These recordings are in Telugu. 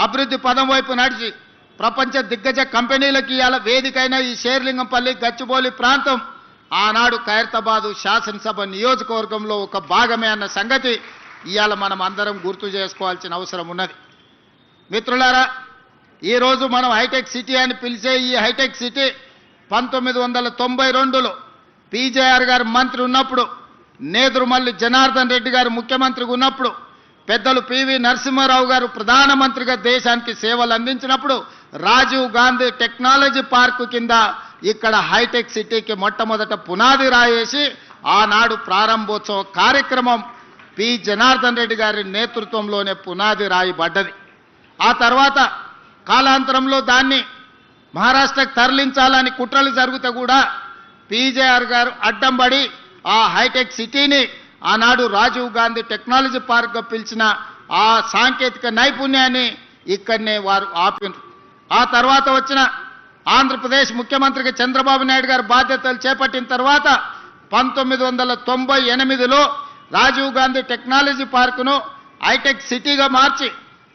అభివృద్ధి పదం వైపు నడిచి ప్రపంచ దిగ్గజ కంపెనీలకు ఇవాళ వేదికైన ఈ షేర్లింగంపల్లి గచ్చిబౌలి ప్రాంతం ఆనాడు ఖైరతాబాదు శాసనసభ నియోజకవర్గంలో ఒక భాగమే అన్న సంగతి ఇవాళ మనం అందరం గుర్తు చేసుకోవాల్సిన అవసరం ఉన్నది. మిత్రులారా, ఈరోజు మనం హైటెక్ సిటీ అని పిలిచే ఈ హైటెక్ సిటీ 1992లో పీజేఆర్ గారు మంత్రి ఉన్నప్పుడు, నేదురుమల్లి జనార్దన్ రెడ్డి గారు ముఖ్యమంత్రిగా ఉన్నప్పుడు, పెద్దలు పివి నరసింహారావు గారు ప్రధానమంత్రిగా దేశానికి సేవలు అందించినప్పుడు రాజీవ్ గాంధీ టెక్నాలజీ పార్కు కింద ఇక్కడ హైటెక్ సిటీకి మొట్టమొదట పునాది రాయేసి ఆనాడు ప్రారంభోత్సవ కార్యక్రమం పి జనార్దన్ రెడ్డి గారి నేతృత్వంలోనే పునాది రాయబడ్డది. ఆ తర్వాత కాలాంతరంలో దాన్ని మహారాష్ట్రకు తరలించాలని కుట్రలు జరిగితే కూడా పీజేఆర్ గారు అడ్డంబడి ఆ హైటెక్ సిటీని ఆనాడు రాజీవ్ గాంధీ టెక్నాలజీ పార్క్గా పిలిచిన ఆ సాంకేతిక నైపుణ్యాన్ని ఇక్కడనే వారు ఆపినారు. ఆ తర్వాత వచ్చిన ఆంధ్రప్రదేశ్ ముఖ్యమంత్రిగా చంద్రబాబు నాయుడు గారు బాధ్యతలు చేపట్టిన తర్వాత 1998లో రాజీవ్ గాంధీ టెక్నాలజీ పార్కును హైటెక్ సిటీగా మార్చి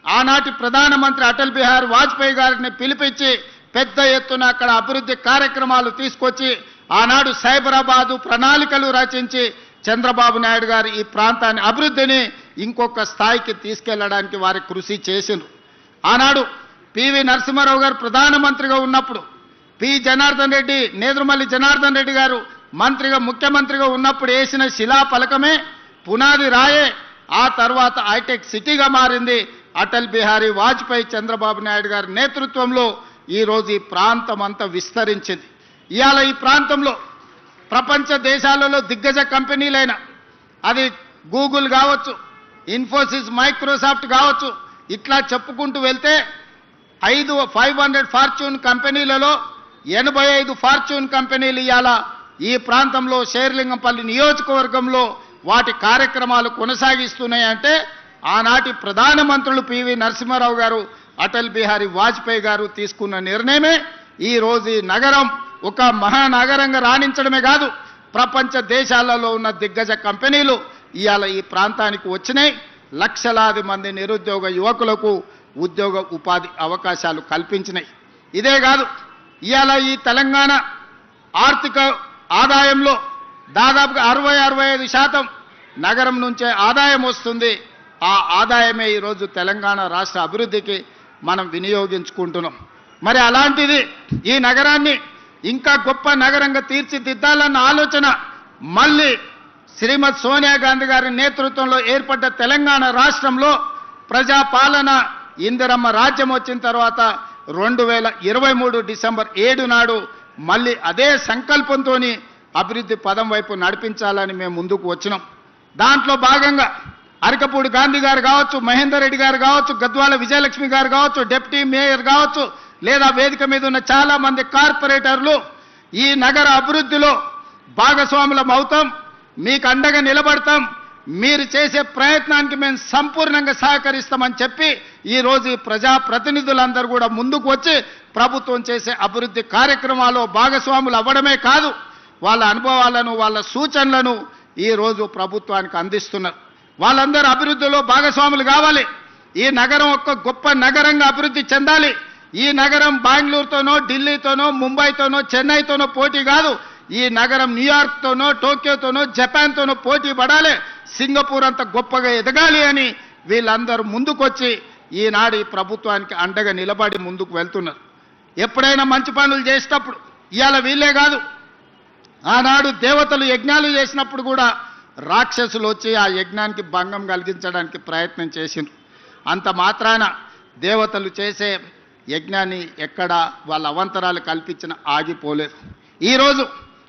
ఆనాటి ప్రధానమంత్రి అటల్ బిహారీ వాజ్పేయి గారిని పిలిపించి పెద్ద ఎత్తున అక్కడ అభివృద్ధి కార్యక్రమాలు తీసుకొచ్చి ఆనాడు సైబరాబాదు ప్రణాళికలు రచించి చంద్రబాబు నాయుడు గారు ఈ ప్రాంతాన్ని అభివృద్ధిని ఇంకొక స్థాయికి తీసుకెళ్లడానికి వారి కృషి చేసిండ్రు. ఆనాడు పివి నరసింహారావు గారు ప్రధానమంత్రిగా ఉన్నప్పుడు, జనార్దన్ రెడ్డి నేదురుమల్లి జనార్దన్ రెడ్డి గారు మంత్రిగా ముఖ్యమంత్రిగా ఉన్నప్పుడు వేసిన శిలాఫలకమే పునాది రాయే ఆ తర్వాత హైటెక్ సిటీగా మారింది. అటల్ బిహారీ వాజ్పేయి చంద్రబాబు నాయుడు గారి నేతృత్వంలో ఈరోజు ఈ ప్రాంతం అంతా విస్తరించింది. ఇవాళ ఈ ప్రాంతంలో ప్రపంచ దేశాలలో దిగ్గజ కంపెనీలైన అది గూగుల్ కావచ్చు, ఇన్ఫోసిస్, మైక్రోసాఫ్ట్ కావచ్చు, ఇట్లా చెప్పుకుంటూ వెళ్తే 500 ఫార్చ్యూన్ కంపెనీలలో 85 ఫార్చ్యూన్ కంపెనీలు ఇవాళ ఈ ప్రాంతంలో షేర్లింగంపల్లి నియోజకవర్గంలో వాటి కార్యక్రమాలు కొనసాగిస్తున్నాయంటే ఆనాటి ప్రధానమంత్రులు పివి నరసింహారావు గారు, అటల్ బిహారీ వాజ్పేయి గారు తీసుకున్న నిర్ణయమే ఈరోజు ఈ నగరం ఒక మహానగరంగా రాణించడమే కాదు, ప్రపంచ దేశాలలో ఉన్న దిగ్గజ కంపెనీలు ఇవాళ ఈ ప్రాంతానికి వచ్చినాయి. లక్షలాది మంది నిరుద్యోగ యువకులకు ఉద్యోగ ఉపాధి అవకాశాలు కల్పించినాయి. ఇదే కాదు, ఇవాళ ఈ తెలంగాణ ఆర్థిక ఆదాయంలో దాదాపుగా 60-65% నగరం నుంచే ఆదాయం వస్తుంది. ఆ ఆదాయమే ఈరోజు తెలంగాణ రాష్ట్ర అభివృద్ధికి మనం వినియోగించుకుంటున్నాం. మరి అలాంటిది ఈ నగరాన్ని ఇంకా గొప్ప నగరంగా తీర్చిదిద్దాలన్న ఆలోచన మళ్ళీ శ్రీమతి సోనియా గాంధీ గారి నేతృత్వంలో ఏర్పడ్డ తెలంగాణ రాష్ట్రంలో ప్రజాపాలన ఇందిరమ్మ రాజ్యం వచ్చిన తర్వాత 2023 డిసెంబర్ 7 నాడు మళ్ళీ అదే సంకల్పంతో అభివృద్ధి పదం వైపు నడిపించాలని మేము ముందుకు వచ్చినాం. దాంట్లో భాగంగా అరకపూడి గాంధీ గారు కావచ్చు, మహేందర్ రెడ్డి గారు కావచ్చు, గద్వాల విజయలక్ష్మి గారు కావచ్చు, డిప్యూటీ మేయర్ కావచ్చు, లేదా వేదిక మీద ఉన్న చాలా మంది కార్పొరేటర్లు ఈ నగర అభివృద్ధిలో భాగస్వాములం అవుతాం, మీకు అండగా నిలబడతాం, మీరు చేసే ప్రయత్నానికి మేము సంపూర్ణంగా సహకరిస్తామని చెప్పి ఈరోజు ఈ ప్రజాప్రతినిధులందరూ కూడా ముందుకు వచ్చి ప్రభుత్వం చేసే అభివృద్ధి కార్యక్రమాల్లో భాగస్వాములు అవ్వడమే కాదు, వాళ్ళ అనుభవాలను వాళ్ళ సూచనలను ఈరోజు ప్రభుత్వానికి అందిస్తున్నారు. వాళ్ళందరూ అభివృద్ధిలో భాగస్వాములు కావాలి. ఈ నగరం ఒక గొప్ప నగరంగా అభివృద్ధి చెందాలి. ఈ నగరం బెంగళూరుతోనో, ఢిల్లీతోనో, ముంబైతోనో, చెన్నైతోనో పోటీ కాదు. ఈ నగరం న్యూయార్క్తోనో, టోక్యోతోనో, జపాన్తోనో పోటీ పడాలి, సింగపూర్ అంత గొప్పగా ఎదగాలి అని వీళ్ళందరూ ముందుకొచ్చి ఈనాడు ఈ ప్రభుత్వానికి అండగా నిలబడి ముందుకు వెళ్తున్నారు. ఎప్పుడైనా మంచి పనులు చేసేటప్పుడు ఇవాళ వీళ్ళే కాదు, ఆనాడు దేవతలు యజ్ఞాలు చేసినప్పుడు కూడా రాక్షసులు వచ్చి ఆ యజ్ఞానికి భంగం కలిగించడానికి ప్రయత్నం చేసిండ్రు. అంత మాత్రాన దేవతలు చేసే యజ్ఞాన్ని ఎక్కడ వాళ్ళ అవంతరాలు కల్పించిన ఆగిపోలేదు. ఈరోజు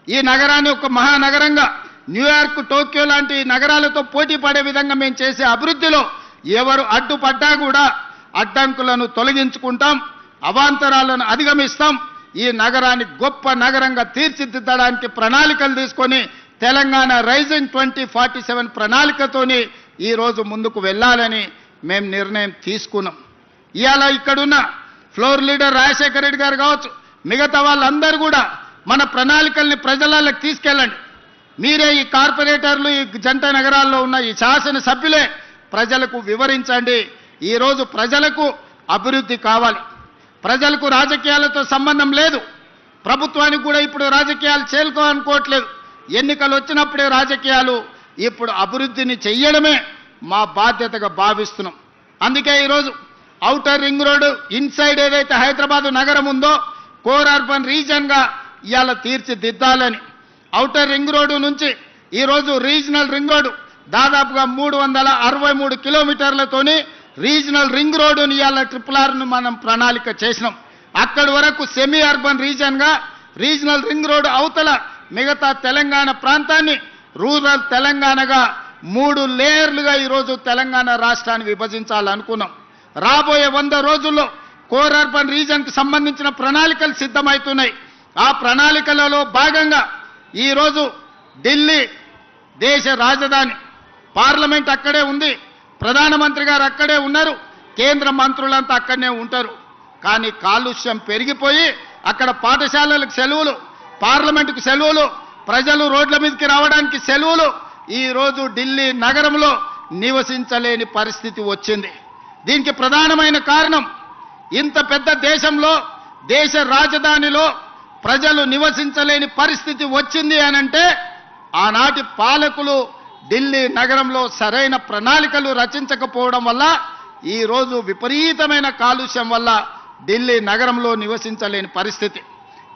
ఈ నగరాన్ని ఒక మహానగరంగా న్యూయార్క్, టోక్యో లాంటి నగరాలతో పోటీ పడే విధంగా మేము చేసే అభివృద్ధిలో ఎవరు అడ్డుపడ్డా కూడా అడ్డంకులను తొలగించుకుంటాం, అవాంతరాలను అధిగమిస్తాం. ఈ నగరాన్ని గొప్ప నగరంగా తీర్చిదిద్దడానికి ప్రణాళికలు తీసుకొని తెలంగాణ రైజింగ్ 2047 ప్రణాళికతోని ఈరోజు ముందుకు వెళ్ళాలని మేము నిర్ణయం తీసుకున్నాం. ఇవాళ ఇక్కడున్న ఫ్లోర్ లీడర్ రాజశేఖర రెడ్డి గారు కావచ్చు, మిగతా వాళ్ళందరూ కూడా మన ప్రణాళికల్ని ప్రజలకు తీసుకెళ్ళండి. మీరే ఈ కార్పొరేటర్లు, ఈ జంట నగరాల్లో ఉన్న ఈ శాసనసభ్యులే ప్రజలకు వివరించండి. ఈరోజు ప్రజలకు అభివృద్ధి కావాలి. ప్రజలకు రాజకీయాలతో సంబంధం లేదు. ప్రభుత్వానికి కూడా ఇప్పుడు రాజకీయాలు చేరుకోవాలనుకోవట్లేదు. ఎన్నికలు వచ్చినప్పుడే రాజకీయాలు. ఇప్పుడు అభివృద్ధిని చెయ్యడమే మా బాధ్యతగా భావిస్తున్నాం. అందుకే ఈరోజు ఔటర్ రింగ్ రోడ్డు ఇన్సైడ్ ఏదైతే హైదరాబాద్ నగరం ఉందో కోర్ అర్బన్ రీజన్గా ఇవాళ తీర్చిదిద్దాలని, ఔటర్ రింగ్ రోడ్డు నుంచి ఈరోజు రీజనల్ రింగ్ రోడ్డు దాదాపుగా 363 కిలోమీటర్లతోని రీజనల్ రింగ్ రోడ్డుని ఇవాళ RRRను మనం ప్రణాళిక చేసినాం. అక్కడి వరకు సెమీ అర్బన్ రీజన్గా రీజనల్ రింగ్ రోడ్డు అవతల మిగతా తెలంగాణ ప్రాంతాన్ని రూరల్ తెలంగాణగా 3 లేయర్లుగా ఈరోజు తెలంగాణ రాష్ట్రాన్ని విభజించాలనుకున్నాం. రాబోయే 100 రోజుల్లో కోర్ అర్బన్ రీజన్కి సంబంధించిన ప్రణాళికలు సిద్ధమవుతున్నాయి. ఆ ప్రణాళికలలో భాగంగా ఈరోజు ఢిల్లీ దేశ రాజధాని, పార్లమెంట్ అక్కడే ఉంది, ప్రధానమంత్రి గారు అక్కడే ఉన్నారు, కేంద్ర మంత్రులంతా అక్కడనే ఉంటారు. కానీ కాలుష్యం పెరిగిపోయి అక్కడ పాఠశాలలకు సెలవులు, పార్లమెంటుకు సెలవులు, ప్రజలు రోడ్ల మీదకి రావడానికి సెలవులు. ఈరోజు ఢిల్లీ నగరంలో నివసించలేని పరిస్థితి వచ్చింది. దీనికి ప్రధానమైన కారణం ఇంత పెద్ద దేశంలో దేశ రాజధానిలో ప్రజలు నివసించలేని పరిస్థితి వచ్చింది అనంటే ఆనాటి పాలకులు ఢిల్లీ నగరంలో సరైన ప్రణాళికలు రచించకపోవడం వల్ల ఈరోజు విపరీతమైన కాలుష్యం వల్ల ఢిల్లీ నగరంలో నివసించలేని పరిస్థితి.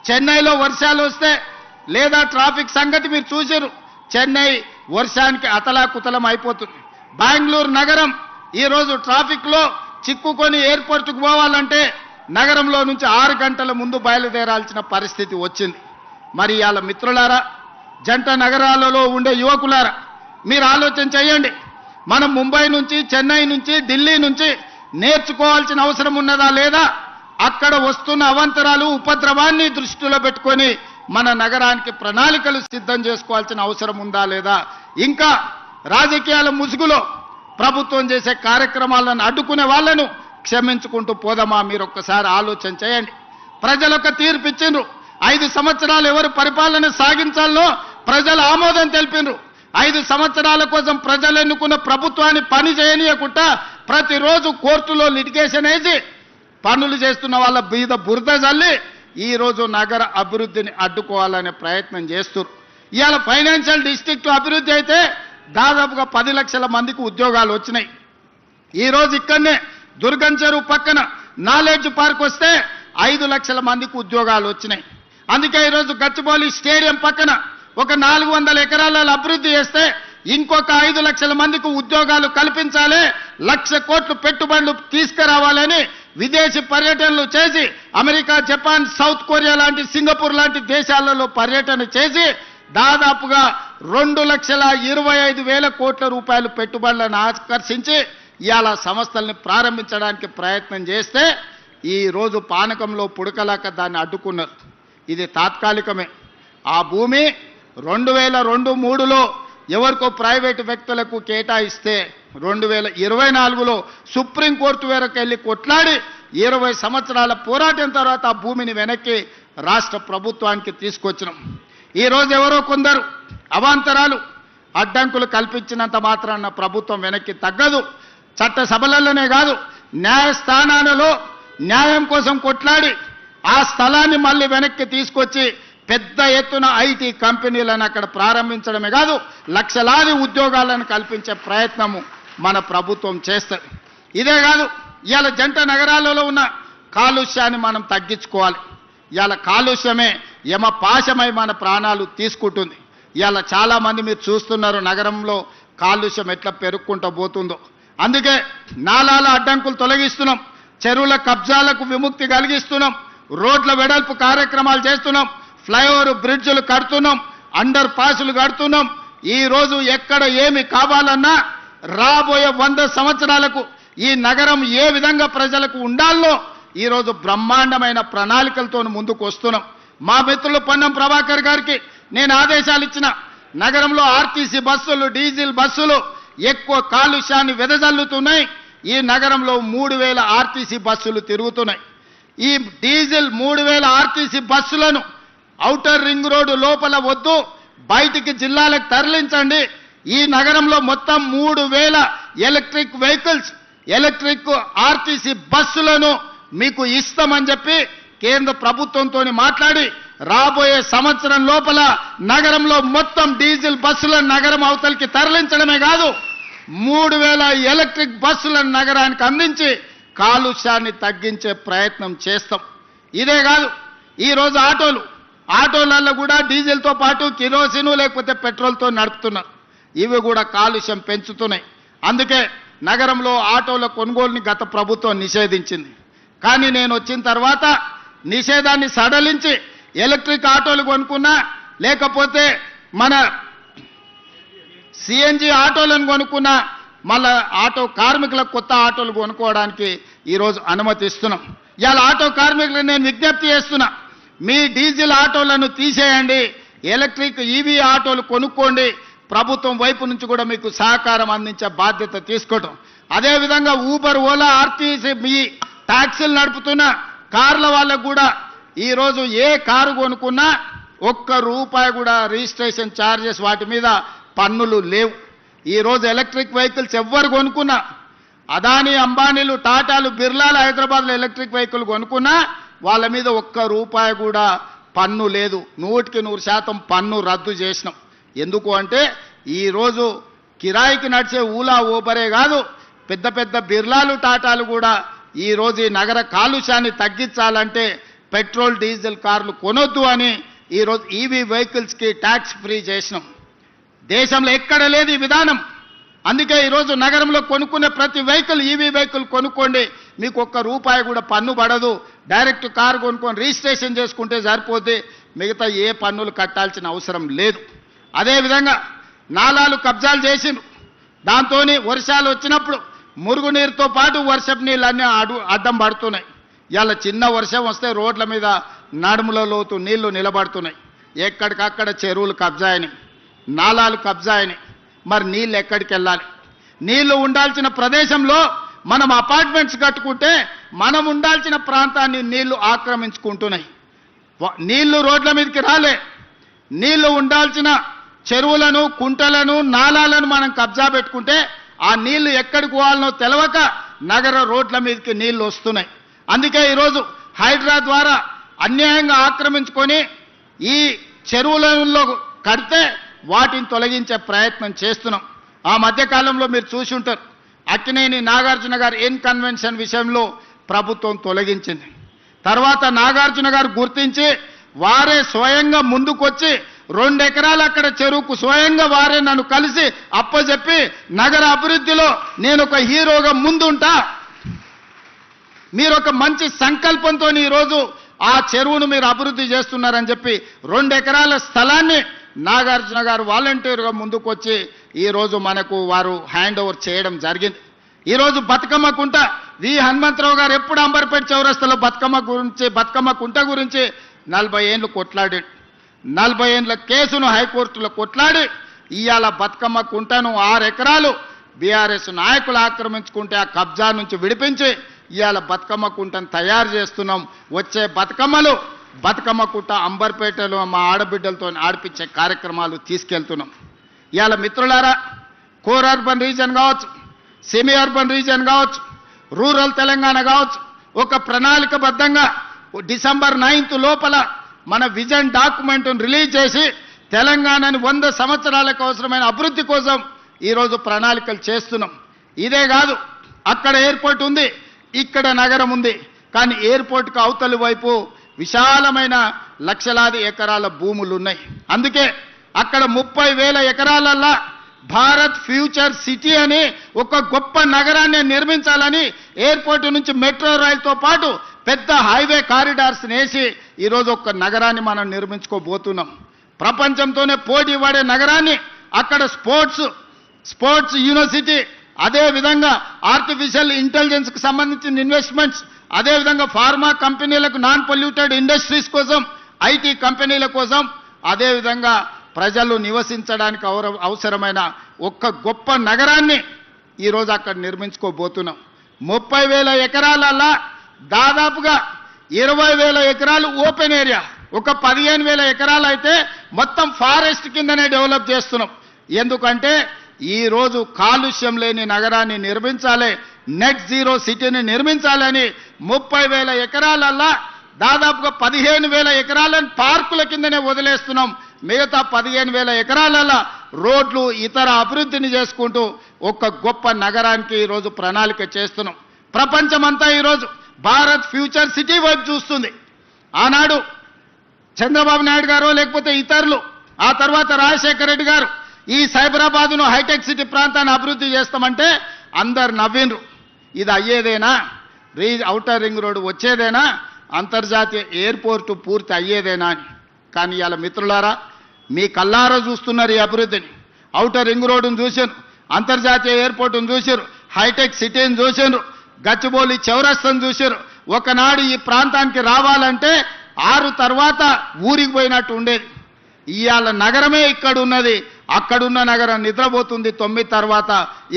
చెన్నైలో వర్షాలు వస్తే లేదా ట్రాఫిక్ సంగతి మీరు చూసారు. చెన్నై వర్షానికి అతలాకుతలం అయిపోతుంది. బెంగళూరు నగరం ఈరోజు ట్రాఫిక్లో చిక్కుకొని ఎయిర్పోర్టుకు పోవాలంటే నగరంలో నుంచి 6 గంటల ముందు బయలుదేరాల్సిన పరిస్థితి వచ్చింది. మరి ఇవాళ మిత్రులారా, జంట నగరాలలో ఉండే యువకులారా, మీరు ఆలోచన చేయండి. మనం ముంబై నుంచి, చెన్నై నుంచి, ఢిల్లీ నుంచి నేర్చుకోవాల్సిన అవసరం ఉన్నదా లేదా? అక్కడ వస్తున్న అవాంతరాలు, ఉపద్రవాన్ని దృష్టిలో పెట్టుకొని మన నగరానికి ప్రణాళికలు సిద్ధం చేసుకోవాల్సిన అవసరం ఉందా లేదా? ఇంకా రాజకీయాల ముసుగులో ప్రభుత్వం చేసే కార్యక్రమాలను అడ్డుకునే వాళ్ళను క్షమించుకుంటూ పోదామా? మీరు ఒక్కసారి ఆలోచన చేయండి. ప్రజలకు తీర్పు ఇచ్చిండ్రు. 5 సంవత్సరాలు ఎవరు పరిపాలన సాగించాలో ప్రజలు ఆమోదం తెలిపిండ్రు. 5 సంవత్సరాల కోసం ప్రజలు ఎన్నుకున్న ప్రభుత్వాన్ని పని చేయనీయకుండా ప్రతిరోజు కోర్టులో లిటిగేషన్ వేసి పనులు చేస్తున్న వాళ్ళ బీద బురద జల్లి ఈరోజు నగర అభివృద్ధిని అడ్డుకోవాలనే ప్రయత్నం చేస్తున్నారు. ఇవాళ ఫైనాన్షియల్ డిస్ట్రిక్ట్ అభివృద్ధి అయితే దాదాపుగా 10 లక్షల మందికి ఉద్యోగాలు వచ్చినాయి. ఈరోజు ఇక్కడనే దుర్గం చెరువు పక్కన నాలెడ్జ్ పార్క్ వస్తే 5 లక్షల మందికి ఉద్యోగాలు వచ్చినాయి. అందుకే ఈరోజు గచ్చిబౌలి స్టేడియం పక్కన ఒక 400 ఎకరాలలో అభివృద్ధి చేస్తే ఇంకొక 5 లక్షల మందికి ఉద్యోగాలు కల్పించాలి, 1,00,000 కోట్లు పెట్టుబడులు తీసుకురావాలని విదేశీ పర్యటనలు చేసి అమెరికా, జపాన్, సౌత్ కొరియా లాంటి, సింగపూర్ లాంటి దేశాలలో పర్యటన చేసి దాదాపుగా 2,25,000 కోట్ల రూపాయలు పెట్టుబడులను ఆకర్షించి ఇవాళ సంస్థల్ని ప్రారంభించడానికి ప్రయత్నం చేస్తే ఈరోజు పానకంలో పుడకలాక దాన్ని అడ్డుకున్నారు. ఇది తాత్కాలికమే. ఆ భూమి 2002-03లో ఎవరికో ప్రైవేటు వ్యక్తులకు కేటాయిస్తే 2024లో సుప్రీంకోర్టు వరకు వెళ్ళి కొట్లాడి 20 సంవత్సరాల పోరాటం తర్వాత ఆ భూమిని వెనక్కి రాష్ట్ర ప్రభుత్వానికి తీసుకొచ్చినాం. ఈరోజు ఎవరో కొందరు అవాంతరాలు, అడ్డంకులు కల్పించినంత మాత్రాన ప్రభుత్వం వెనక్కి తగ్గదు. చట్టసభలలోనే కాదు, న్యాయస్థానాలలో న్యాయం కోసం కొట్లాడి ఆ స్థలాన్ని మళ్ళీ వెనక్కి తీసుకొచ్చి పెద్ద ఎత్తున ఐటీ కంపెనీలను అక్కడ ప్రారంభించడమే కాదు, లక్షలాది ఉద్యోగాలను కల్పించే ప్రయత్నము మన ప్రభుత్వం చేస్తుంది. ఇదే కాదు, ఇవాళ జంట నగరాలలో ఉన్న కాలుష్యాన్ని మనం తగ్గించుకోవాలి. ఇవాళ కాలుష్యమే యమపాశమై మన ప్రాణాలు తీసుకుంటుంది. ఇవాళ చాలామంది మీరు చూస్తున్నారు నగరంలో కాలుష్యం ఎట్లా పెరుక్కుంటూ పోతుందో. అందుకే నాలాల అడ్డంకులు తొలగిస్తున్నాం, చెరువుల కబ్జాలకు విముక్తి కలిగిస్తున్నాం, రోడ్ల వెడల్పు కార్యక్రమాలు చేస్తున్నాం, ఫ్లైఓవర్ బ్రిడ్జ్లు కడుతున్నాం, అండర్ పాసులు కడుతున్నాం. ఈరోజు ఎక్కడ ఏమి కావాలన్నా రాబోయే 100 సంవత్సరాలకు ఈ నగరం ఏ విధంగా ప్రజలకు ఉండాలో ఈరోజు బ్రహ్మాండమైన ప్రణాళికలతో ముందుకు వస్తున్నాం. మా మిత్రులు పొన్నం ప్రభాకర్ గారికి నేను ఆదేశాలు ఇచ్చిన, నగరంలో ఆర్టీసీ బస్సులు, డీజిల్ బస్సులు ఎక్కువ కాలుష్యాన్ని వెదజల్లుతున్నాయి. ఈ నగరంలో 3,000 ఆర్టీసీ బస్సులు తిరుగుతున్నాయి. ఈ డీజిల్ 3,000 ఆర్టీసీ బస్సులను ఔటర్ రింగ్ రోడ్డు లోపల వద్దు, బయటికి జిల్లాలకు తరలించండి. ఈ నగరంలో మొత్తం 3,000 ఎలక్ట్రిక్ వెహికల్స్ ఎలక్ట్రిక్ ఆర్టీసీ బస్సులను మీకు ఇస్తామని చెప్పి కేంద్ర ప్రభుత్వంతో మాట్లాడి రాబోయే సంవత్సరం లోపల నగరంలో మొత్తం డీజిల్ బస్సులను నగరం అవతలికి తరలించడమే కాదు 3000 ఎలక్ట్రిక్ బస్సులను నగరానికి అందించి కాలుష్యాన్ని తగ్గించే ప్రయత్నం చేస్తాం. ఇదే కాదు, ఈరోజు ఆటోలలో కూడా డీజిల్తో పాటు కిరోసిన్ లేకపోతే పెట్రోల్తో నడుపుతున్నారు. ఇవి కూడా కాలుష్యం పెంచుతున్నాయి. అందుకే నగరంలో ఆటోల కొనుగోలుని గత ప్రభుత్వం నిషేధించింది. కానీ నేను వచ్చిన తర్వాత నిషేధాన్ని సడలించి ఎలక్ట్రిక్ ఆటోలు కొనుక్కున్నా, లేకపోతే మన సిఎన్జి ఆటోలను కొనుక్కున్నా, మళ్ళా ఆటో కార్మికులకు కొత్త ఆటోలు కొనుక్కోవడానికి ఈరోజు అనుమతిస్తున్నాం. ఇవాళ ఆటో కార్మికులకు నేను విజ్ఞప్తి చేస్తున్నా, మీ డీజిల్ ఆటోలను తీసేయండి, ఎలక్ట్రిక్ ఈవీ ఆటోలు కొనుక్కోండి. ప్రభుత్వం వైపు నుంచి కూడా మీకు సహకారం అందించే బాధ్యత తీసుకోవటం. అదేవిధంగా ఊబర్, ఓలా, ఆర్టీసీ మీ ట్యాక్సీలు నడుపుతున్న కార్ల వాళ్ళకు కూడా ఈరోజు ఏ కారు కొనుక్కున్నా ₹1 కూడా రిజిస్ట్రేషన్ ఛార్జెస్ వాటి మీద పన్నులు లేవు. ఈరోజు ఎలక్ట్రిక్ వెహికల్స్ ఎవ్వరు కొనుక్కున్నా, అదానీ, అంబానీలు, టాటాలు, బిర్లాలు హైదరాబాద్లో ఎలక్ట్రిక్ వెహికల్ కొనుక్కున్నా వాళ్ళ మీద ₹1 కూడా పన్ను లేదు. 100% పన్ను రద్దు చేసినాం. ఎందుకు అంటే ఈరోజు కిరాయికి నడిచే ఊలా ఊబరే కాదు, పెద్ద పెద్ద బిర్లాలు, టాటాలు కూడా ఈరోజు ఈ నగర కాలుష్యాన్ని తగ్గించాలంటే పెట్రోల్, డీజిల్ కార్లు కొనొద్దు అని ఈరోజు ఈవీ వెహికల్స్కి ట్యాక్స్ ఫ్రీ చేసినాం. దేశంలో ఎక్కడ లేదు ఈ విధానం. అందుకే ఈరోజు నగరంలో కొనుక్కునే ప్రతి వెహికల్ ఈవీ వెహికల్ కొనుక్కోండి, మీకు ₹1 కూడా పన్ను పడదు. డైరెక్ట్ కారు కొనుక్కొని రిజిస్ట్రేషన్ చేసుకుంటే సరిపోతే మిగతా ఏ పన్నులు కట్టాల్సిన అవసరం లేదు. అదేవిధంగా నాలాలు కబ్జాలు చేసిండ్రు. దాంతో వర్షాలు వచ్చినప్పుడు మురుగునీరుతో పాటు వర్షపు నీళ్ళన్నీ అడ్డం పడుతున్నాయి. ఇవాళ చిన్న వర్షం వస్తే రోడ్ల మీద నడుముల లోతు నీళ్లు నిలబడుతున్నాయి. ఎక్కడికక్కడ చెరువులు కబ్జా అయినాయి, నాలాలు కబ్జా అయినాయి. మరి నీళ్ళు ఎక్కడికి వెళ్ళాలి? నీళ్లు ఉండాల్సిన ప్రదేశంలో మనం అపార్ట్మెంట్స్ కట్టుకుంటే మనం ఉండాల్సిన ప్రాంతాన్ని నీళ్లు ఆక్రమించుకుంటున్నాయి. నీళ్లు రోడ్ల మీదకి రాలే. నీళ్లు ఉండాల్సిన చెరువులను, కుంటలను, నాలాలను మనం కబ్జా పెట్టుకుంటే ఆ నీళ్లు ఎక్కడికి పోవాలనో తెలవక నగర రోడ్ల మీదకి నీళ్లు వస్తున్నాయి. అందుకే ఈరోజు హైడ్రా ద్వారా అన్యాయంగా ఆక్రమించుకొని ఈ చెరువులలో కడితే వాటిని తొలగించే ప్రయత్నం చేస్తున్నాం. ఆ మధ్యకాలంలో మీరు చూసి ఉంటారు, అక్కినేని నాగార్జున గారు ఇన్కన్వెన్షన్ విషయంలో ప్రభుత్వం తొలగించింది. తర్వాత నాగార్జున గారు గుర్తించి వారే స్వయంగా ముందుకొచ్చి 2 ఎకరాలు అక్కడ చెరువుకు స్వయంగా వారే నన్ను కలిసి అప్పచెప్పి నగర అభివృద్ధిలో నేను ఒక హీరోగా ముందుంటా, మీరు ఒక మంచి సంకల్పంతో ఈరోజు ఆ చెరువును మీరు అభివృద్ధి చేస్తున్నారని చెప్పి 2 ఎకరాల స్థలాన్ని నాగార్జున గారు వాలంటీర్గా ముందుకొచ్చి ఈరోజు మనకు వారు హ్యాండ్ ఓవర్ చేయడం జరిగింది. ఈరోజు బతుకమ్మ కుంట వి హనుమంతరావు గారు ఎప్పుడు అంబర్పేట చౌరస్తాలో బతుకమ్మ కుంట గురించి 40 ఏళ్ళు కొట్లాడాడు. 40 ఏళ్ళ కేసును హైకోర్టులో కొట్లాడి ఇవాళ బతుకమ్మ కుంటను 6 ఎకరాలు బీఆర్ఎస్ నాయకులు ఆక్రమించుకుంటే ఆ కబ్జా నుంచి విడిపించి ఇవాళ బతుకమ్మ కుంటను తయారు చేస్తున్నాం. వచ్చే బతుకమ్మ కుంట అంబర్పేటలో మా ఆడబిడ్డలతో ఆడిపించే కార్యక్రమాలు తీసుకెళ్తున్నాం. ఇవాళ మిత్రులారా, కోర్ అర్బన్ రీజన్ కావచ్చు, సెమీ అర్బన్ రీజన్ కావచ్చు, రూరల్ తెలంగాణ కావచ్చు, ఒక ప్రణాళికబద్ధంగా డిసెంబర్ 9 లోపల మన విజన్ డాక్యుమెంట్ను రిలీజ్ చేసి తెలంగాణని 100 సంవత్సరాలకు అవసరమైన అభివృద్ధి కోసం ఈరోజు ప్రణాళికలు చేస్తున్నాం. ఇదే కాదు, అక్కడ ఎయిర్పోర్ట్ ఉంది, ఇక్కడ నగరం ఉంది. కానీ ఎయిర్పోర్ట్కి అవతలి వైపు విశాలమైన లక్షలాది ఎకరాల భూములు ఉన్నాయి. అందుకే అక్కడ 30,000 ఎకరాలల్లా భారత్ ఫ్యూచర్ సిటీ అని ఒక గొప్ప నగరాన్ని నిర్మించాలని ఎయిర్పోర్ట్ నుంచి మెట్రో రైలుతో పాటు పెద్ద హైవే కారిడార్స్ వేసి ఈరోజు ఒక నగరాన్ని మనం నిర్మించుకోబోతున్నాం. ప్రపంచంతోనే పోటీ పడే నగరాన్ని అక్కడ స్పోర్ట్స్ యూనివర్సిటీ, అదేవిధంగా ఆర్టిఫిషియల్ ఇంటెలిజెన్స్కి సంబంధించిన ఇన్వెస్ట్మెంట్స్, అదేవిధంగా ఫార్మా కంపెనీలకు నాన్ పొల్యూటెడ్ ఇండస్ట్రీస్ కోసం, ఐటీ కంపెనీల కోసం, అదేవిధంగా ప్రజలు నివసించడానికి అవసరమైన ఒక్క గొప్ప నగరాన్ని ఈరోజు అక్కడ నిర్మించుకోబోతున్నాం. 30,000 ఎకరాలల్లా దాదాపుగా 20,000 ఎకరాలు ఓపెన్ ఏరియా, ఒక 15,000 ఎకరాలు అయితే మొత్తం ఫారెస్ట్ కిందనే డెవలప్ చేస్తున్నాం. ఎందుకంటే ఈరోజు కాలుష్యం లేని నగరాన్ని నిర్మించాలి, నెట్ జీరో సిటీని నిర్మించాలని 30,000 ఎకరాలల్లా దాదాపుగా 15,000 ఎకరాలను పార్కుల కిందనే వదిలేస్తున్నాం. మిగతా 15,000 ఎకరాలలో రోడ్లు ఇతర అభివృద్ధిని చేసుకుంటూ ఒక గొప్ప నగరానికి ఈరోజు ప్రణాళిక చేస్తున్నాం. ప్రపంచమంతా ఈరోజు భారత్ ఫ్యూచర్ సిటీ వైపు చూస్తుంది. ఆనాడు చంద్రబాబు నాయుడు గారు లేకపోతే ఇతరులు, ఆ తర్వాత రాజశేఖర రెడ్డి గారు ఈ సైబరాబాదును హైటెక్ సిటీ ప్రాంతాన్ని అభివృద్ధి చేస్తామంటే అందరు నవ్విండ్రు. ఇది అయ్యేదేనా? ఔటర్ రింగ్ రోడ్డు వచ్చేదేనా? అంతర్జాతీయ ఎయిర్పోర్టు పూర్తి అయ్యేదేనా అని. కానీ ఇవాళ మిత్రులారా, మీ కల్లారా చూస్తున్నారు ఈ అభివృద్ధిని. ఔటర్ రింగ్ రోడ్డును చూశారు, అంతర్జాతీయ ఎయిర్పోర్టును చూశారు, హైటెక్ సిటీని చూశారు, గచ్చిబౌలి చౌరస్తాను చూశారు. ఒకనాడు ఈ ప్రాంతానికి రావాలంటే 6 తర్వాత ఊరికి పోయినట్టు ఉండేది. ఇవాళ నగరమే ఇక్కడ ఉన్నది, అక్కడున్న నగరం నిద్రపోతుంది 9 తర్వాత.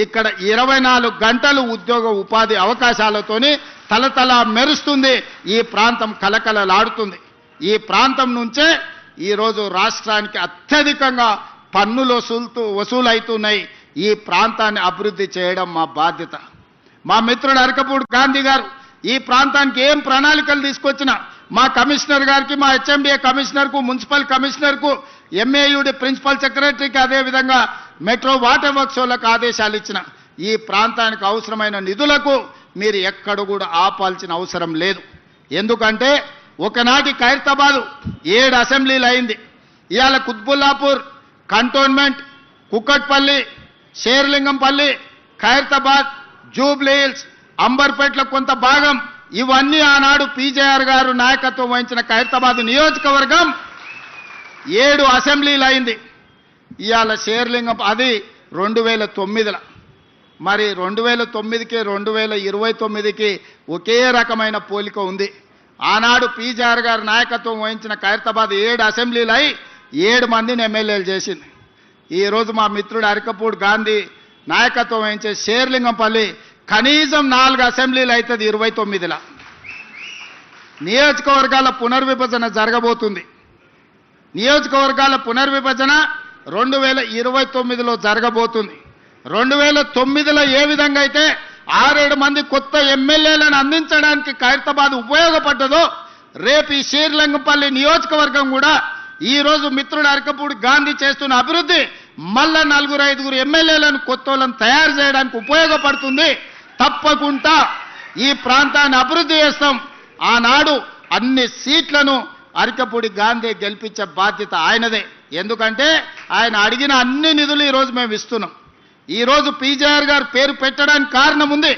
ఇక్కడ 24 గంటలు ఉద్యోగ ఉపాధి అవకాశాలతోని తలతల మెరుస్తుంది. ఈ ప్రాంతం కలకలలాడుతుంది. ఈ ప్రాంతం నుంచే ఈరోజు రాష్ట్రానికి అత్యధికంగా పన్నులు వసూలవుతున్నాయి. ఈ ప్రాంతాన్ని అభివృద్ధి చేయడం మా బాధ్యత. మా మిత్రుడు అరకపూడి గాంధీ గారు ఈ ప్రాంతానికి ఏం ప్రణాళికలు తీసుకొచ్చినా మా కమిషనర్ గారికి, మా హెచ్ఎండిఏ కమిషనర్కు, మున్సిపల్ కమిషనర్కు, ఎంఏయుడి ప్రిన్సిపల్ సెక్రటరీకి, అదేవిధంగా మెట్రో వాటర్ వర్క్స్ వాళ్ళకు ఆదేశాలు ఇచ్చిన ఈ ప్రాంతానికి అవసరమైన నిధులకు మీరు ఎక్కడ కూడా ఆపాల్సిన అవసరం లేదు. ఎందుకంటే ఒకనాటి ఖైరతాబాదు 7 అసెంబ్లీలు అయింది. ఇవాళ Qutbullapur cantonment, Kukatpally, Serilingampally, Khairatabad, Jubilee Hills, అంబర్పేట్ల కొంత భాగం, ఇవన్నీ ఆనాడు పీజేఆర్ గారు నాయకత్వం వహించిన ఖైరతాబాద్ నియోజకవర్గం 7 అసెంబ్లీలు అయింది. ఇవాళ షేర్లింగం అది 2009లో. మరి 2009కి 2029కి ఒకే రకమైన పోలిక ఉంది. ఆనాడు పీజేఆర్ గారు నాయకత్వం వహించిన ఖైరతాబాద్ 7 అసెంబ్లీలు అయి 7 మందిని ఎమ్మెల్యేలు చేసింది. ఈరోజు మా మిత్రుడు అరకపూడి గాంధీ నాయకత్వం వహించే షేర్లింగంపల్లి కనీసం 4 అసెంబ్లీలు అవుతుంది 29లో. నియోజకవర్గాల పునర్విభజన జరగబోతుంది. నియోజకవర్గాల పునర్విభజన 2029లో జరగబోతుంది. 2009లో ఏ విధంగా అయితే 6-7 మంది కొత్త ఎమ్మెల్యేలను అందించడానికి ఖైరతాబాద్ ఉపయోగపడ్డదో, రేపు ఈ షేర్లింగంపల్లి నియోజకవర్గం కూడా ఈరోజు మిత్రుడు అరకపూడి గాంధీ చేస్తున్న అభివృద్ధి మళ్ళా 4-5 ఎమ్మెల్యేలను కొత్తలను తయారు చేయడానికి ఉపయోగపడుతుంది. తప్పకుండా ఈ ప్రాంతాన్ని అభివృద్ధి చేస్తాం. ఆనాడు అన్ని సీట్లను అరకపూడి గాంధీ గెలిపించే బాధ్యత ఆయనదే. ఎందుకంటే ఆయన అడిగిన అన్ని నిధులు ఈరోజు మేము ఇస్తున్నాం. ఈరోజు పీజేఆర్ గారు పేరు పెట్టడానికి కారణం ఉంది.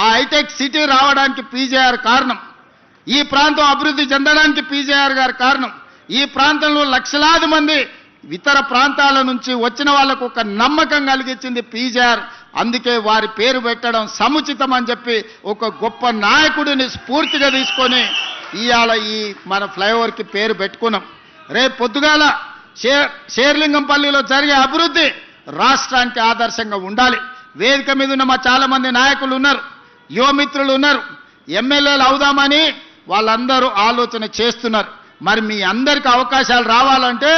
ఆ హైటెక్ సిటీ రావడానికి పీజేఆర్ కారణం. ఈ ప్రాంతం అభివృద్ధి చెందడానికి పీజేఆర్ గారు కారణం. ఈ ప్రాంతంలో లక్షలాది మంది ఇతర ప్రాంతాల నుంచి వచ్చిన వాళ్ళకు ఒక నమ్మకం కలిగించింది పీజేఆర్. అందుకే వారి పేరు పెట్టడం సముచితం అని చెప్పి ఒక గొప్ప నాయకుడిని స్ఫూర్తిగా తీసుకొని ఇవాళ ఈ మన ఫ్లైఓవర్కి పేరు పెట్టుకున్నాం. రేపు పొద్దుగాల షేర్లింగంపల్లిలో జరిగే అభివృద్ధి రాష్ట్రానికి ఆదర్శంగా ఉండాలి. వేదిక మీద ఉన్న మా చాలా మంది నాయకులు ఉన్నారు, యువమిత్రులు ఉన్నారు, ఎమ్మెల్యేలు అవుదామని వాళ్ళందరూ ఆలోచన చేస్తున్నారు. మరి మీ అందరికీ అవకాశాలు రావాలంటే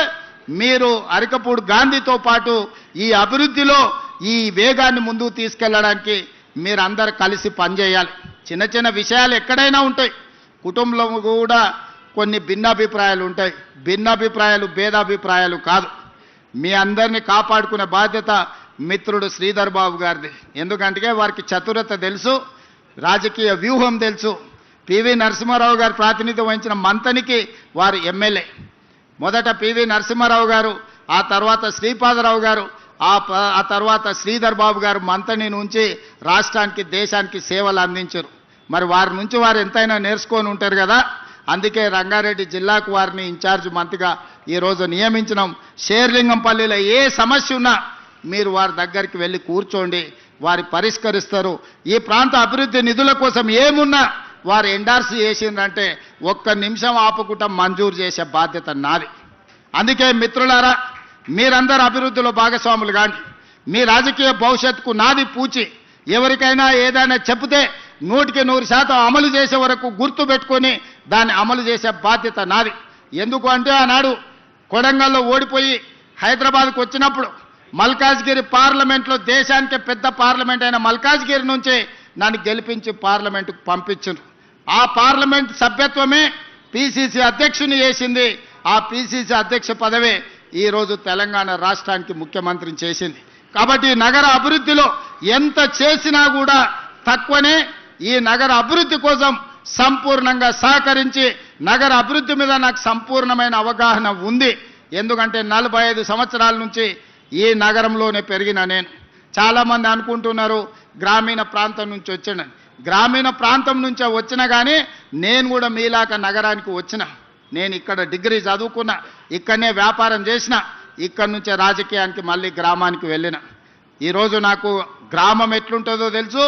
మీరు అరకపూడి గాంధీతో పాటు ఈ అభివృద్ధిలో ఈ వేగాన్ని ముందుకు తీసుకెళ్ళడానికి మీరందరూ కలిసి పనిచేయాలి. చిన్న చిన్న విషయాలు ఎక్కడైనా ఉంటాయి, కుటుంబంలో కూడా కొన్ని భిన్నాభిప్రాయాలు ఉంటాయి. భిన్నాభిప్రాయాలు భేదాభిప్రాయాలు కాదు. మీ అందరినీ కాపాడుకునే బాధ్యత మిత్రుడు శ్రీధర్ బాబు గారిది. ఎందుకంటే వారికి చతురత తెలుసు, రాజకీయ వ్యూహం తెలుసు. పివి నరసింహారావు గారు ప్రాతినిధ్యం వహించిన మంతనికి వారు ఎమ్మెల్యే. మొదట పివి నరసింహారావు గారు, ఆ తర్వాత శ్రీపాదరావు గారు, ఆ తర్వాత శ్రీధర్ బాబు గారు మంతని నుంచి రాష్ట్రానికి దేశానికి సేవలు అందించారు. మరి వారి నుంచి వారు ఎంతైనా నేర్చుకొని ఉంటారు కదా. అందుకే రంగారెడ్డి జిల్లాకు వారిని ఇన్ఛార్జ్ మంత్రిగా ఈరోజు నియమించినాం. షేర్లింగంపల్లిలో ఏ సమస్య ఉన్నా మీరు వారి దగ్గరికి వెళ్ళి కూర్చోండి, వారి పరిష్కరిస్తారు. ఈ ప్రాంత అభివృద్ధి నిధుల కోసం ఏమున్నా వారు ఎండార్స్ చేసిందంటే 1 నిమిషం ఆపుకుంటా మంజూరు చేసే బాధ్యత నాది. అందుకే మిత్రులారా, మీరందరూ అభివృద్ధిలో భాగస్వాములు కాండి. మీ రాజకీయ భవిష్యత్తుకు నాది పూచి. ఎవరికైనా ఏదైనా చెప్తే 100% అమలు చేసే వరకు గుర్తు పెట్టుకొని దాన్ని అమలు చేసే బాధ్యత నాది. ఎందుకు అంటే ఆనాడు కొడంగల్లో ఓడిపోయి హైదరాబాద్కు వచ్చినప్పుడు మల్కాజ్గిరి పార్లమెంట్లో, దేశానికి పెద్ద పార్లమెంట్ అయిన మల్కాజ్గిరి నుంచి నన్ను గెలిపించి పార్లమెంటుకు పంపించారు. ఆ పార్లమెంట్ సభ్యత్వమే పిసిసి అధ్యక్షుని చేసింది. ఆ పిసిసి అధ్యక్ష పదవే ఈరోజు తెలంగాణ రాష్ట్రానికి ముఖ్యమంత్రిని చేసింది. కాబట్టి నగర అభివృద్ధిలో ఎంత చేసినా కూడా తక్కువనే. ఈ నగర అభివృద్ధి కోసం సంపూర్ణంగా సహకరించి నగర అభివృద్ధి మీద నాకు సంపూర్ణమైన అవగాహన ఉంది. ఎందుకంటే 45 సంవత్సరాల నుంచి ఈ నగరంలోనే పెరిగిన నేను. చాలామంది అనుకుంటున్నారు గ్రామీణ ప్రాంతం నుంచి వచ్చాను. గ్రామీణ ప్రాంతం నుంచే వచ్చినా కానీ నేను కూడా మీలాక నగరానికి వచ్చిన. నేను ఇక్కడ డిగ్రీ చదువుకున్నా, ఇక్కడనే వ్యాపారం చేసిన, ఇక్కడి నుంచే రాజకీయానికి మళ్ళీ గ్రామానికి వెళ్ళిన. ఈరోజు నాకు గ్రామం ఎట్లుంటుందో తెలుసు,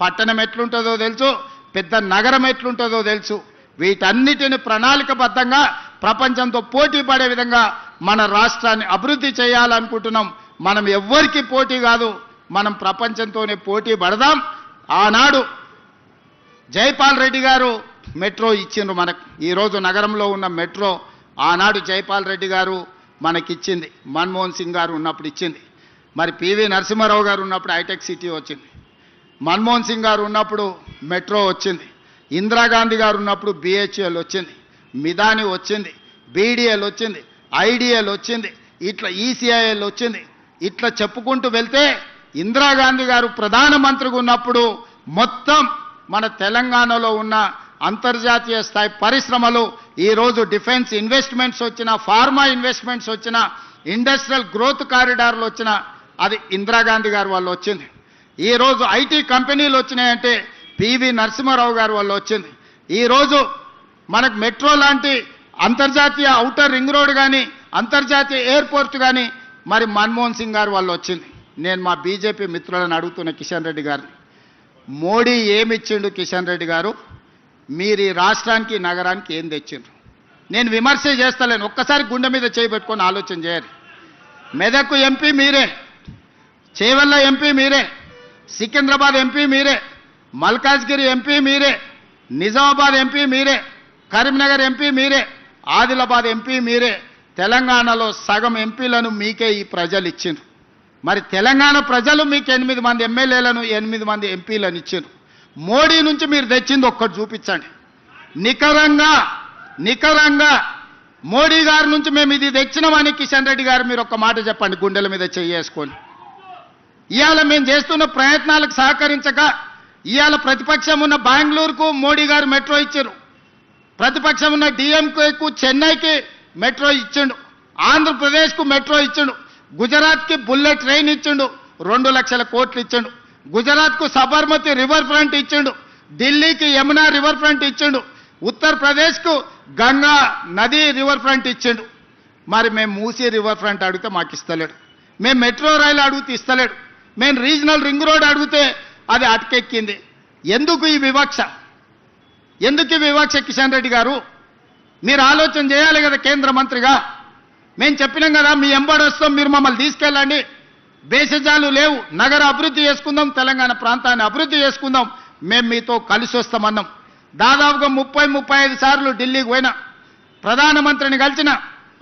పట్టణం ఎట్లుంటుందో తెలుసు, పెద్ద నగరం ఎట్లుంటుందో తెలుసు. వీటన్నిటిని ప్రణాళికబద్ధంగా ప్రపంచంతో పోటీ పడే విధంగా మన రాష్ట్రాన్ని అభివృద్ధి చేయాలనుకుంటున్నాం. మనం ఎవ్వరికి పోటీ కాదు, మనం ప్రపంచంతోనే పోటీ పడదాం. ఆనాడు జైపాల్ రెడ్డి గారు మెట్రో ఇచ్చిండ్రు మనకు. ఈరోజు నగరంలో ఉన్న మెట్రో ఆనాడు జైపాల్ రెడ్డి గారు మనకిచ్చింది. మన్మోహన్ సింగ్ గారు ఉన్నప్పుడు ఇచ్చింది. మరి పివి నరసింహారావు గారు ఉన్నప్పుడు హైటెక్ సిటీ వచ్చింది. మన్మోహన్ సింగ్ గారు ఉన్నప్పుడు మెట్రో వచ్చింది. ఇందిరాగాంధీ గారు ఉన్నప్పుడు బిహెచ్ఎల్ వచ్చింది, మిదాని వచ్చింది, బీడీఎల్ వచ్చింది, ఐడిఎల్ వచ్చింది, ఇట్లా ఈసీఐఎల్ వచ్చింది. ఇట్లా చెప్పుకుంటూ వెళ్తే ఇందిరాగాంధీ గారు ప్రధానమంత్రిగా ఉన్నప్పుడు మొత్తం మన తెలంగాణలో ఉన్న అంతర్జాతీయ స్థాయి పరిశ్రమలు, ఈరోజు డిఫెన్స్ ఇన్వెస్ట్మెంట్స్ వచ్చిన, ఫార్మా ఇన్వెస్ట్మెంట్స్ వచ్చిన, ఇండస్ట్రియల్ గ్రోత్ కారిడార్లు వచ్చిన, అది ఇందిరాగాంధీ గారు వల్ల వచ్చింది. ఈరోజు ఐటీ కంపెనీలు వచ్చినాయంటే పివి నరసింహారావు గారు వల్ల వచ్చింది. ఈరోజు మనకు మెట్రో లాంటి అంతర్జాతీయ ఔటర్ రింగ్ రోడ్ కానీ, అంతర్జాతీయ ఎయిర్పోర్ట్ కానీ మరి మన్మోహన్ సింగ్ గారు వల్ల వచ్చింది. నేను మా బీజేపీ మిత్రులను అడుగుతున్న కిషన్ రెడ్డి గారిని, మోడీ ఏమిచ్చిండు కిషన్ రెడ్డి గారు? మీరు ఈ రాష్ట్రానికి నగరానికి ఏం తెచ్చిండ్రు? నేను విమర్శ చేస్తలేను, ఒక్కసారి గుండె మీద చేయబెట్టుకొని ఆలోచన చేయాలి. మెదక్ ఎంపీ మీరే, చేవెళ్ళ ఎంపీ మీరే, సికింద్రాబాద్ ఎంపీ మీరే, మల్కాజ్గిరి ఎంపీ మీరే, నిజామాబాద్ ఎంపీ మీరే, కరీంనగర్ ఎంపీ మీరే, ఆదిలాబాద్ ఎంపీ మీరే. తెలంగాణలో సగం ఎంపీలను మీకే ఈ ప్రజలు ఇచ్చిండ్రు. మరి తెలంగాణ ప్రజలు మీకు 8 మంది ఎమ్మెల్యేలను 8 మంది ఎంపీలను ఇచ్చిండ్రు. మోడీ నుంచి మీరు తెచ్చింది ఒక్కటి చూపించండి. నికరంగా మోడీ గారి నుంచి మేము ఇది తెచ్చినామని కిషన్ రెడ్డి గారు మీరు ఒక్క మాట చెప్పండి, గుండెల మీద చేసుకొని. ఇవాళ మేము చేస్తున్న ప్రయత్నాలకు సహకరించక ఇవాళ ప్రతిపక్షం ఉన్న బెంగళూరుకు మోడీ గారు మెట్రో ఇచ్చారు, ప్రతిపక్షం ఉన్న డిఎంకేకు చెన్నైకి మెట్రో ఇచ్చిండు, ఆంధ్రప్రదేశ్కు మెట్రో ఇచ్చిండు, గుజరాత్కి బుల్లెట్ ట్రైన్ ఇచ్చిండు, 2 లక్షల కోట్లు ఇచ్చిండు, గుజరాత్కు సబర్మతి రివర్ ఫ్రంట్ ఇచ్చిండు, ఢిల్లీకి యమునా రివర్ ఫ్రంట్ ఇచ్చిండు, ఉత్తరప్రదేశ్కు గంగా నది రివర్ ఫ్రంట్ ఇచ్చిండు. మరి మేము మూసీ రివర్ ఫ్రంట్ అడిగితే మాకు ఇస్తలేడు, మేము మెట్రో రైలు అడిగితే ఇస్తలేడు, మేము రీజనల్ రింగ్ రోడ్ అడిగితే అది అటకెక్కింది. ఎందుకు ఈ వివక్ష? ఎందుకు ఈ వివక్ష? కిషన్ రెడ్డి గారు మీరు ఆలోచన చేయాలి కదా కేంద్ర మంత్రిగా. మేము చెప్పినాం కదా, మీ ఎంబడి వస్తాం, మీరు మమ్మల్ని తీసుకెళ్ళండి, భేషజాలు లేవు, నగర అభివృద్ధి చేసుకుందాం, తెలంగాణ ప్రాంతాన్ని అభివృద్ధి చేసుకుందాం, మేము మీతో కలిసి వస్తామన్నాం. దాదాపుగా 30-35 సార్లు ఢిల్లీకి పోయినా, ప్రధానమంత్రిని కలిసిన,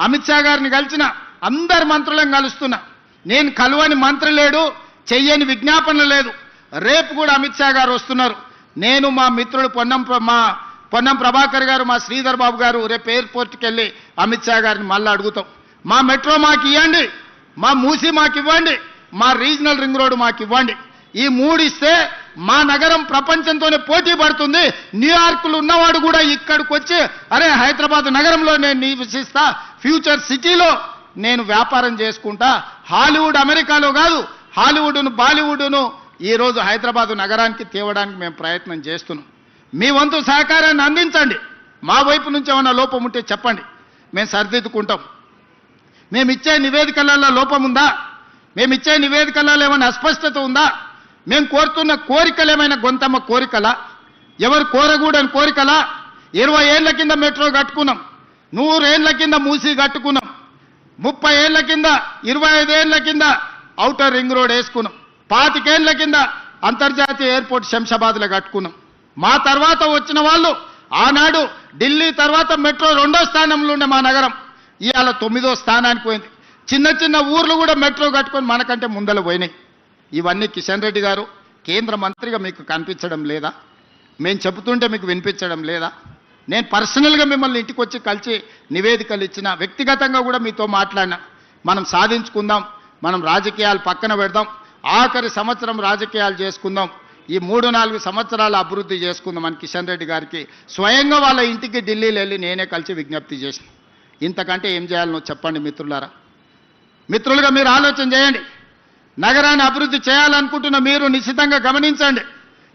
అమిత్ షా గారిని కలిసిన, అందరు మంత్రులను కలుస్తున్నా. నేను కలువని మంత్రి లేడు, చెయ్యని విజ్ఞాపన లేదు. రేపు కూడా అమిత్ షా గారు వస్తున్నారు. నేను మా మిత్రుడు పొన్నం ప్రభాకర్ గారు, మా శ్రీధర్ బాబు గారు రేపు ఎయిర్పోర్ట్కి వెళ్ళి అమిత్ షా గారిని మళ్ళీ అడుగుతాం, మా మెట్రో మాకు ఇవ్వండి, మా మూసీ మాకు ఇవ్వండి, మా రీజనల్ రింగ్ రోడ్ మాకు ఇవ్వండి. ఈ 3 ఇస్తే మా నగరం ప్రపంచంతోనే పోటీ పడుతుంది. న్యూయార్క్లో ఉన్నవాడు కూడా ఇక్కడికి వచ్చి అరే హైదరాబాద్ నగరంలో నేను నివసిస్తా, ఫ్యూచర్ సిటీలో నేను వ్యాపారం చేసుకుంటా, హాలీవుడ్ అమెరికాలో కాదు, హాలీవుడ్ను బాలీవుడ్ను ఈరోజు హైదరాబాద్ నగరానికి తేవడానికి మేము ప్రయత్నం చేస్తున్నాం. మీ వంతు సహకారాన్ని అందించండి. మా వైపు నుంచి ఏమైనా లోపం ఉంటే చెప్పండి, మేము సరిదిద్దుకుంటాం. మేము ఇచ్చే నివేదికలలో లోపం ఉందా? మేము ఇచ్చే నివేదికలలో ఏమైనా అస్పష్టత ఉందా? మేము కోరుతున్న కోరికలు ఏమైనా గొంతమ్మ కోరికలా? ఎవరు కోరకూడని కోరికలా? 20 ఏళ్ల కింద మెట్రో కట్టుకున్నాం, 100 ఏళ్ల కింద మూసీ కట్టుకున్నాం, 30 ఏళ్ల కింద 25 ఏళ్ల కింద ఔటర్ రింగ్ రోడ్ వేసుకున్నాం, 25 ఏళ్ల కింద అంతర్జాతీయ ఎయిర్పోర్ట్ శంషాబాద్లో కట్టుకున్నాం. మా తర్వాత వచ్చిన వాళ్ళు ఆనాడు ఢిల్లీ తర్వాత మెట్రో 2వ స్థానంలో ఉండే మా నగరం ఇవాళ 9వ స్థానానికి పోయింది. చిన్న చిన్న ఊర్లు కూడా మెట్రో కట్టుకొని మనకంటే ముందర పోయినాయి. ఇవన్నీ కిషన్ రెడ్డి గారు కేంద్ర మంత్రిగా మీకు కనిపించడం లేదా? మేము చెబుతుంటే మీకు వినిపించడం లేదా? నేను పర్సనల్గా మిమ్మల్ని ఇంటికి వచ్చి కలిసి నివేదికలు ఇచ్చిన, వ్యక్తిగతంగా కూడా మీతో మాట్లాడినా. మనం సాధించుకుందాం, మనం రాజకీయాలు పక్కన పెడదాం, ఆఖరి సంవత్సరం రాజకీయాలు చేసుకుందాం, ఈ 3-4 సంవత్సరాల అభివృద్ధి చేసుకుందాం అని కిషన్ రెడ్డి గారికి స్వయంగా వాళ్ళ ఇంటికి ఢిల్లీలో వెళ్ళి నేనే కలిసి విజ్ఞప్తి చేసిన. ఇంతకంటే ఏం చేయాలనో చెప్పండి మిత్రులారా. మిత్రులుగా మీరు ఆలోచన చేయండి. నగరాన్ని అభివృద్ధి చేయాలనుకుంటున్న మీరు నిశ్చితంగా గమనించండి.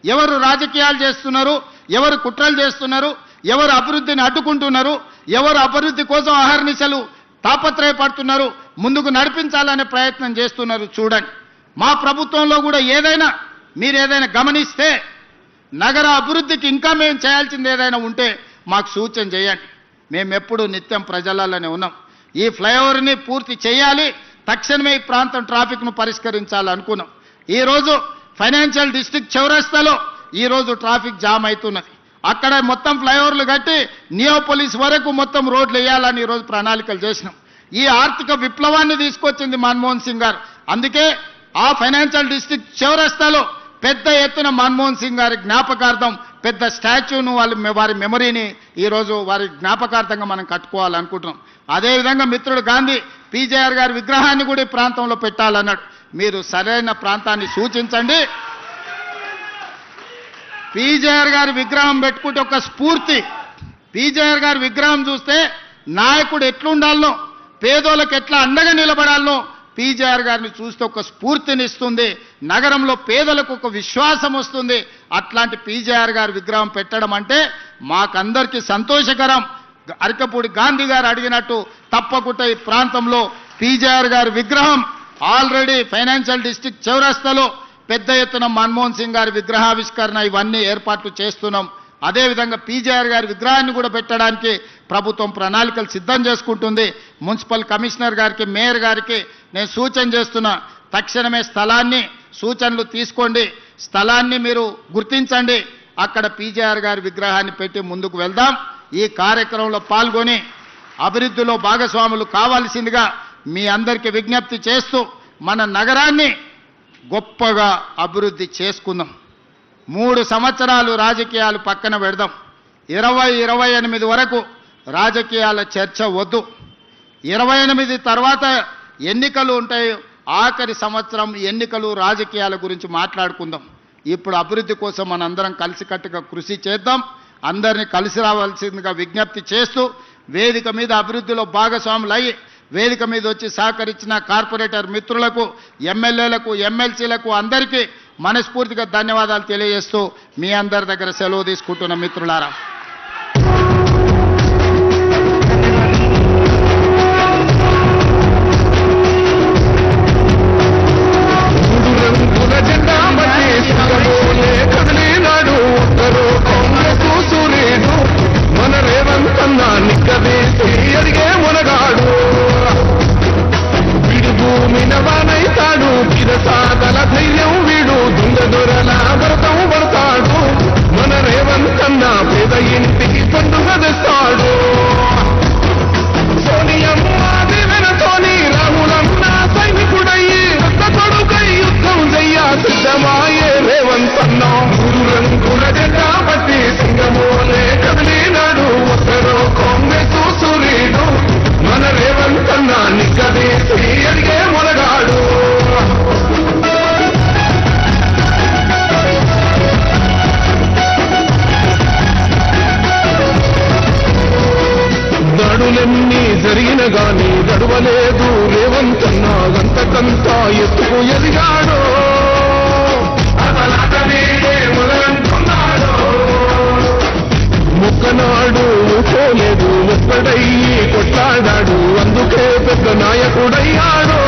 ఎవరు రాజకీయాలు చేస్తున్నారు, ఎవరు కుట్రలు చేస్తున్నారు, ఎవరు అభివృద్ధిని అడ్డుకుంటున్నారు, ఎవరు అభివృద్ధి కోసం అహర్నిశలు తాపత్రయపడుతున్నారు, ముందుకు నడిపించాలనే ప్రయత్నం చేస్తున్నారు చూడండి. మా ప్రభుత్వంలో కూడా మీరు ఏదైనా గమనిస్తే నగర అభివృద్ధికి ఇంకా మేము చేయాల్సింది ఏదైనా ఉంటే మాకు సూచన చేయండి. మేము ఎప్పుడు నిత్యం ప్రజలలోనే ఉన్నాం. ఈ ఫ్లైఓవర్ని పూర్తి చేయాలి, తక్షణమే ఈ ప్రాంతం ట్రాఫిక్ను పరిష్కరించాలనుకున్నాం. ఈరోజు ఫైనాన్షియల్ డిస్ట్రిక్ట్ చౌరస్తాలో ఈరోజు ట్రాఫిక్ జామ్ అవుతున్నది. అక్కడ మొత్తం ఫ్లైఓవర్లు కట్టి నియోపోలిస్ వరకు మొత్తం రోడ్లు వేయాలని ఈరోజు ప్రణాళికలు చేసినాం. ఈ ఆర్థిక విప్లవాన్ని తీసుకొచ్చింది మన్మోహన్ సింగ్ గారు. అందుకే ఆ ఫైనాన్షియల్ డిస్ట్రిక్ట్ చౌరస్తాలో పెద్ద ఎత్తున మన్మోహన్ సింగ్ గారి జ్ఞాపకార్థం పెద్ద స్టాచ్యూను వారి మెమరీని ఈరోజు వారి జ్ఞాపకార్థంగా మనం కట్టుకోవాలనుకుంటున్నాం. అదేవిధంగా మిత్రుడు గాంధీ పీజేఆర్ గారి విగ్రహాన్ని కూడా ఈ ప్రాంతంలో పెట్టాలన్నాడు. మీరు సరైన ప్రాంతాన్ని సూచించండి. పీజేఆర్ గారి విగ్రహం పెట్టుకుంటే ఒక స్ఫూర్తి. పీజేఆర్ గారి విగ్రహం చూస్తే నాయకుడు ఎట్లుండాలనో, పేదోళ్ళకి ఎట్లా అండగా నిలబడాలనో పీజేఆర్ గారిని చూస్తే ఒక స్ఫూర్తినిస్తుంది. నగరంలో పేదలకు ఒక విశ్వాసం వస్తుంది. అట్లాంటి పీజేఆర్ గారి విగ్రహం పెట్టడం అంటే మాకందరికీ సంతోషకరం. అరకపూడి గాంధీ గారు అడిగినట్టు తప్పకుండా ఈ ప్రాంతంలో పీజేఆర్ గారి విగ్రహం ఆల్రెడీ ఫైనాన్షియల్ డిస్ట్రిక్ట్ చౌరస్తాలో పెద్ద ఎత్తున మన్మోహన్ సింగ్ గారి విగ్రహావిష్కరణ ఇవన్నీ ఏర్పాట్లు చేస్తున్నాం. అదేవిధంగా పీజేఆర్ గారి విగ్రహాన్ని కూడా పెట్టడానికి ప్రభుత్వం ప్రణాళికలు సిద్ధం చేసుకుంటుంది. మున్సిపల్ కమిషనర్ గారికి, మేయర్ గారికి నేను సూచన చేస్తున్నా, తక్షణమే స్థలాన్ని సూచనలు తీసుకోండి, స్థలాన్ని మీరు గుర్తించండి, అక్కడ పీజేఆర్ గారి విగ్రహాన్ని పెట్టి ముందుకు వెళ్దాం. ఈ కార్యక్రమంలో పాల్గొని అభివృద్ధిలో భాగస్వాములు కావాల్సిందిగా మీ అందరికీ విజ్ఞప్తి చేస్తూ మన నగరాన్ని గొప్పగా అభివృద్ధి చేసుకుందాం. 3 సంవత్సరాలు రాజకీయాలు పక్కన పెడదాం. 2028 వరకు రాజకీయాల చర్చ వద్దు. 28 తర్వాత ఎన్నికలు ఉంటాయి. ఆఖరి సంవత్సరం ఎన్నికలు, రాజకీయాల గురించి మాట్లాడుకుందాం. ఇప్పుడు అభివృద్ధి కోసం మనందరం కలిసికట్టుగా కృషి చేద్దాం. అందరినీ కలిసి రావాల్సిందిగా విజ్ఞప్తి చేస్తూ వేదిక మీద అభివృద్ధిలో భాగస్వాములు అయ్యి వేదిక మీద వచ్చి సహకరించిన కార్పొరేటర్ మిత్రులకు, ఎమ్మెల్యేలకు, ఎమ్మెల్సీలకు అందరికీ మనస్ఫూర్తిగా ధన్యవాదాలు తెలియజేస్తూ మీ అందరి దగ్గర సెలవు తీసుకుంటున్న మిత్రులారా. దాడులెన్ని జరిగిన గాని గడవలేదు రేవంతన్నా, గంతకంతా ఎత్తుకు ఎదిగాడో ముక్కనాడు పోలేదు, ఒక్కడయ్యి కొట్లాడాడు, అందుకే పెద్ద నాయకుడయ్యాడో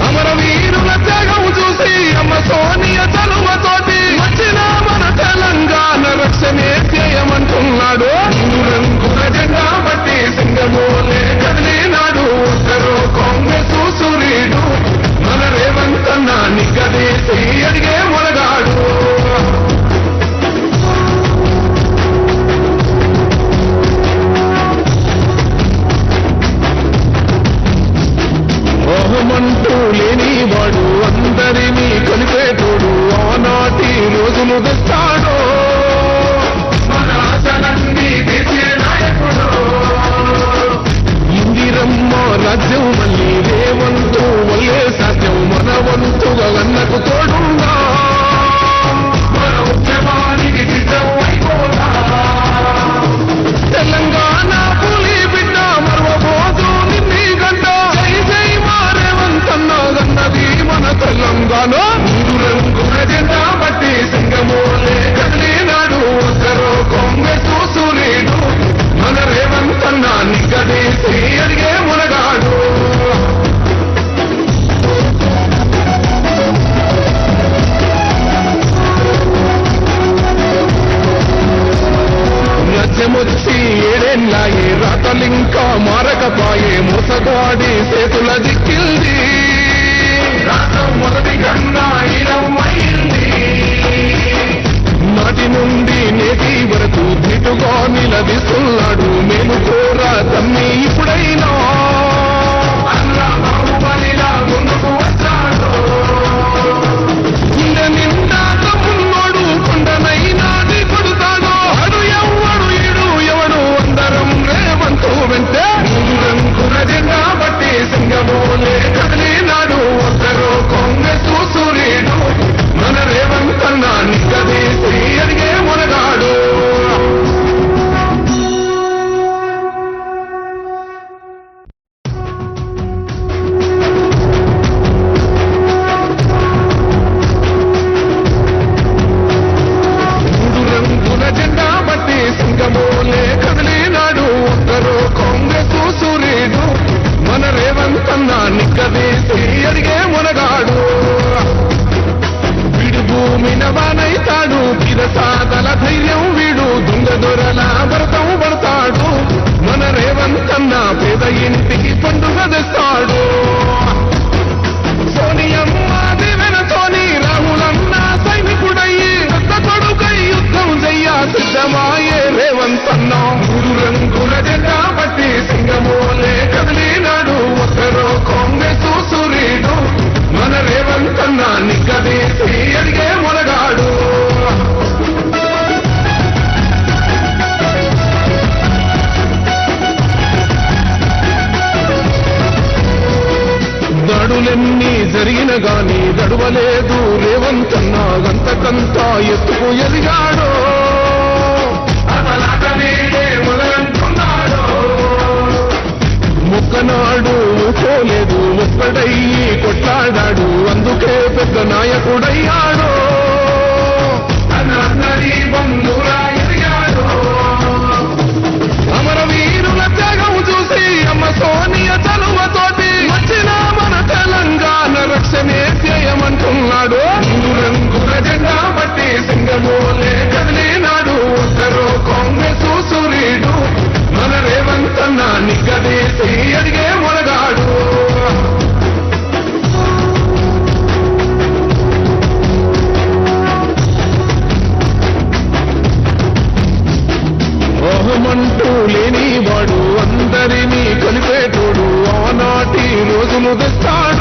అమరవీరుల త్యాగం చూసి అమ్మ సోనియ చలువతోటి వచ్చిన మన తెలంగాణ రక్షణే ధ్యేయమంటున్నాడు. రంగుల జెండా బట్టి సింగమోలే కదిలినాడు, ఒక్కరో కాంగ్రెస్ సూర్యుడు మన రేవంతన్న నిగ్గదీసి అడిగే మొలగాడు. నమ్మిన వానైతాడు పిరసాదల ధైర్యం వీడు దొంగ దొరల వ్రతం పడతాడు మన రేవంతన్న పేద ఇంటికి పండుగ తెస్తాడు సోనియమ్మ దివెనతోని రాహులన్న సైనికుడయ్యి పెద్ద కొడుకై యుద్ధం చెయ్య సిద్ధమాయే రేవంతన్న మూడు రంగుల జెండా బట్టి సింగమోలే కదిలినాడు ఒకరో కాంగ్రెస్ సూర్యుడు మన రేవంతన్న నిగ్గదీసి అడిగే మొలగాడు దాడులెన్ని జరిగిన గాని దడవలేదు రేవంతన్న గంతకంతా ఎత్తుకు ఎదిగాడు అసలాట నేడే మొదలంటున్నాడు ముక్కనాడు పోలేదు ఒక్కడయ్యి కొట్లాడాడు అందుకే పెద్ద నాయకుడయ్యాడు అన్నది బంధురా ఎదిగాడు అమరవీరుల త్యాగం చూసి అమ్మ సోనియ చలువతోటి వచ్చిన మన తెలంగాణ రక్షణే ధ్యేయమంటున్నాడు మూడు రంగుల జెండా బట్టి సింగమోలే కదిలినాడు ఒకరో కాంగ్రెస్ సూర్యుడు మన రేవంతన్న నిగ్గదీసి అడిగే మొలగాడు మోహమంటూ లేనివాడు అందరినీ కలిపేటోడు ఆనాటి రోజులు తెస్తాడు